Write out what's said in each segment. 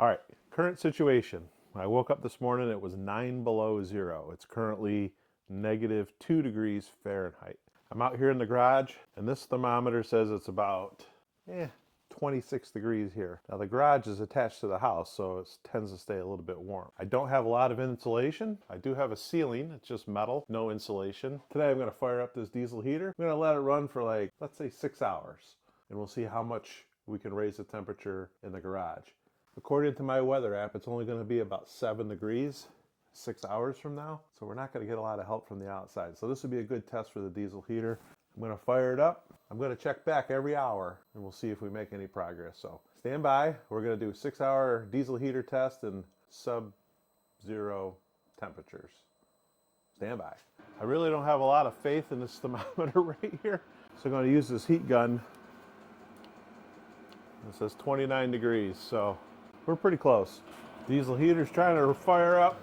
All right, current situation. When I woke up this morning, it was 9 below zero. It's currently -2 degrees Fahrenheit. I'm out here in the garage, and this thermometer says it's about 26 degrees here. Now the garage is attached to the house, so it tends to stay a little bit warm. I don't have a lot of insulation. I do have a ceiling, it's just metal, no insulation. Today I'm gonna fire up this diesel heater. I'm gonna let it run for like, let's say 6 hours, and we'll see how much we can raise the temperature in the garage. According to my weather app, it's only gonna be about 7 degrees 6 hours from now, so we're not gonna get a lot of help from the outside. So this would be a good test for the diesel heater. I'm gonna fire it up. I'm gonna check back every hour and we'll see if we make any progress. So stand by. We're gonna do a 6-hour diesel heater test in sub-zero temperatures. Stand by. I really don't have a lot of faith in this thermometer right here. So I'm gonna use this heat gun. It says 29 degrees, so we're pretty close. Diesel heater's trying to fire up,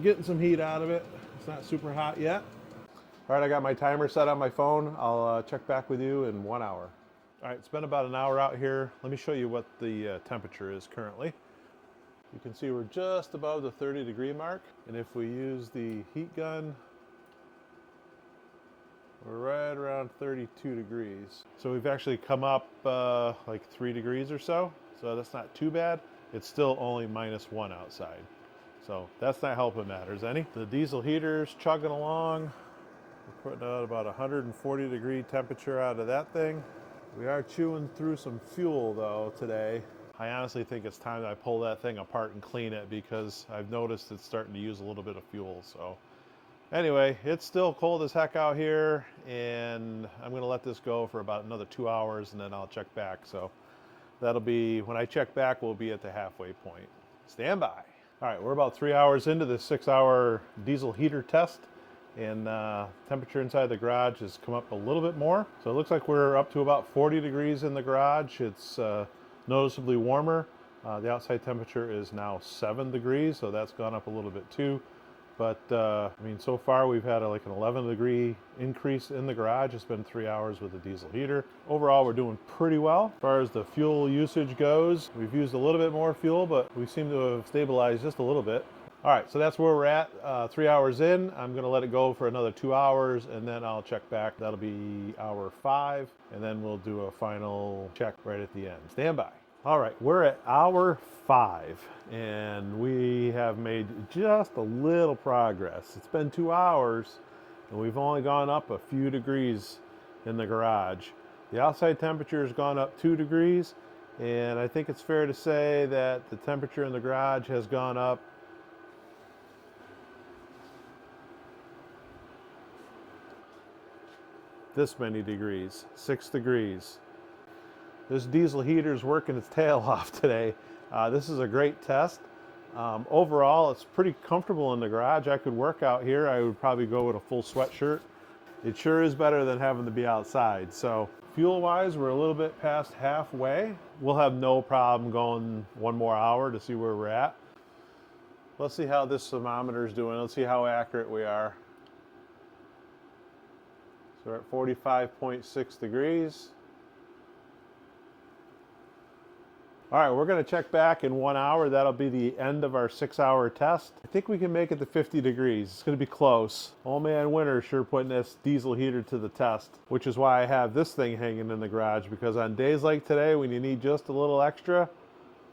getting some heat out of it. It's not super hot yet. All right, I got my timer set on my phone. I'll check back with you in 1 hour. All right, it's been about an hour out here. Let me show you what the temperature is currently. You can see we're just above the 30-degree mark. And if we use the heat gun, we're right around 32 degrees. So we've actually come up like 3 degrees or so. So that's not too bad. It's still only -1 outside. So that's not helping matters any. The diesel heater's chugging along. We're putting out about 140-degree temperature out of that thing. We are chewing through some fuel though today. I honestly think it's time that I pull that thing apart and clean it because I've noticed it's starting to use a little bit of fuel. So anyway, it's still cold as heck out here, and I'm gonna let this go for about another 2 hours and then I'll check back. So that'll be, when I check back, we'll be at the halfway point. Stand by. All right, we're about 3 hours into this 6-hour diesel heater test, and temperature inside the garage has come up a little bit more. So it looks like we're up to about 40 degrees in the garage. It's noticeably warmer. The outside temperature is now 7 degrees, so that's gone up a little bit too. But I mean, so far we've had like an 11-degree increase in the garage. It's been 3 hours with the diesel heater. Overall, we're doing pretty well. As far as the fuel usage goes, we've used a little bit more fuel, but we seem to have stabilized just a little bit. All right, so that's where we're at. 3 hours in. I'm gonna let it go for another 2 hours and then I'll check back. That'll be hour 5, and then we'll do a final check right at the end. Stand by. All right, we're at hour 5 and we have made just a little progress. It's been 2 hours and we've only gone up a few degrees in the garage. The outside temperature has gone up 2 degrees, and I think it's fair to say that the temperature in the garage has gone up this many degrees, 6 degrees. This diesel heater is working its tail off today. This is a great test. Overall, it's pretty comfortable in the garage. I could work out here. I would probably go with a full sweatshirt. It sure is better than having to be outside. So fuel-wise, we're a little bit past halfway. We'll have no problem going 1 more hour to see where we're at. Let's see how this thermometer is doing. Let's see how accurate we are. So we're at 45.6 degrees. All right, we're gonna check back in 1 hour. That'll be the end of our 6-hour test. I think we can make it to 50 degrees. It's gonna be close. Old man Winter sure putting this diesel heater to the test, which is why I have this thing hanging in the garage, because on days like today, when you need just a little extra,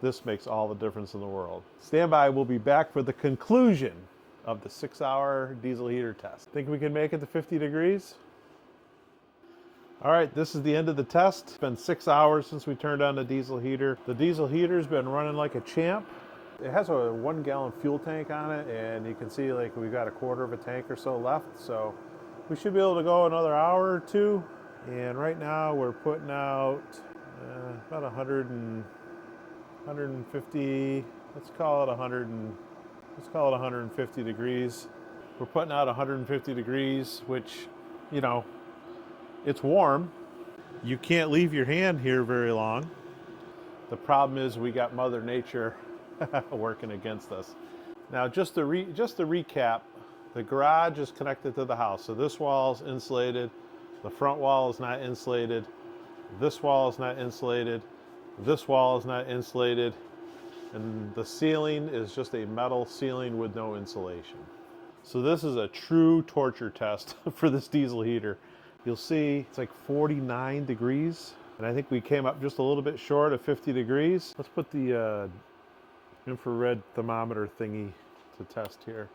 this makes all the difference in the world. Stand by, we'll be back for the conclusion of the 6-hour diesel heater test. Think we can make it to 50 degrees? All right, this is the end of the test. It's been 6 hours since we turned on the diesel heater. The diesel heater's been running like a champ. It has a 1-gallon fuel tank on it, and you can see like we've got a quarter of a tank or so left. So we should be able to go another hour or two. And right now we're putting out about 150, let's call it 150 degrees. We're putting out 150 degrees, which, you know, it's warm. You can't leave your hand here very long. The problem is we got Mother Nature working against us. Now, just to recap, the garage is connected to the house. So this wall is insulated. The front wall is not insulated. This wall is not insulated. This wall is not insulated. And the ceiling is just a metal ceiling with no insulation. So this is a true torture test for this diesel heater. You'll see it's like 49 degrees, and I think we came up just a little bit short of 50 degrees. Let's put the infrared thermometer thingy to test here.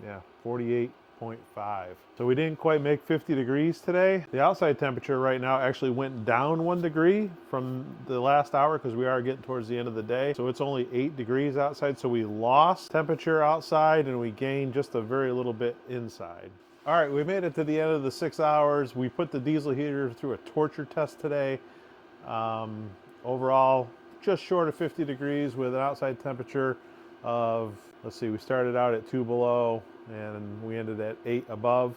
Yeah, 48.5. So we didn't quite make 50 degrees today. The outside temperature right now actually went down 1 degree from the last hour because we are getting towards the end of the day. So it's only 8 degrees outside. So we lost temperature outside and we gained just a very little bit inside. All right, we made it to the end of the 6 hours. We put the diesel heater through a torture test today. Overall, just short of 50 degrees with an outside temperature of, let's see, we started out at 2 below and we ended at 8 above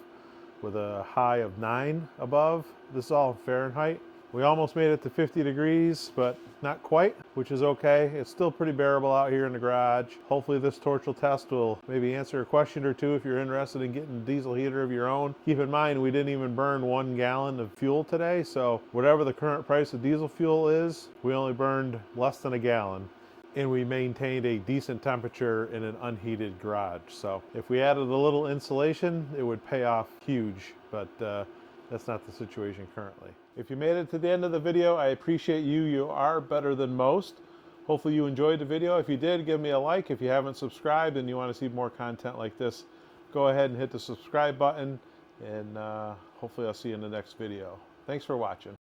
with a high of 9 above. This is all in Fahrenheit. We almost made it to 50 degrees, but not quite, which is okay. It's still pretty bearable out here in the garage. Hopefully this torture test will maybe answer a question or two if you're interested in getting a diesel heater of your own. Keep in mind, we didn't even burn 1 gallon of fuel today, so whatever the current price of diesel fuel is, we only burned less than a gallon. And we maintained a decent temperature in an unheated garage. So if we added a little insulation, it would pay off huge, but that's not the situation currently. If you made it to the end of the video, I appreciate you. You are better than most. Hopefully you enjoyed the video. If you did, give me a like. If you haven't subscribed and you want to see more content like this, go ahead and hit the subscribe button, and hopefully I'll see you in the next video. Thanks for watching.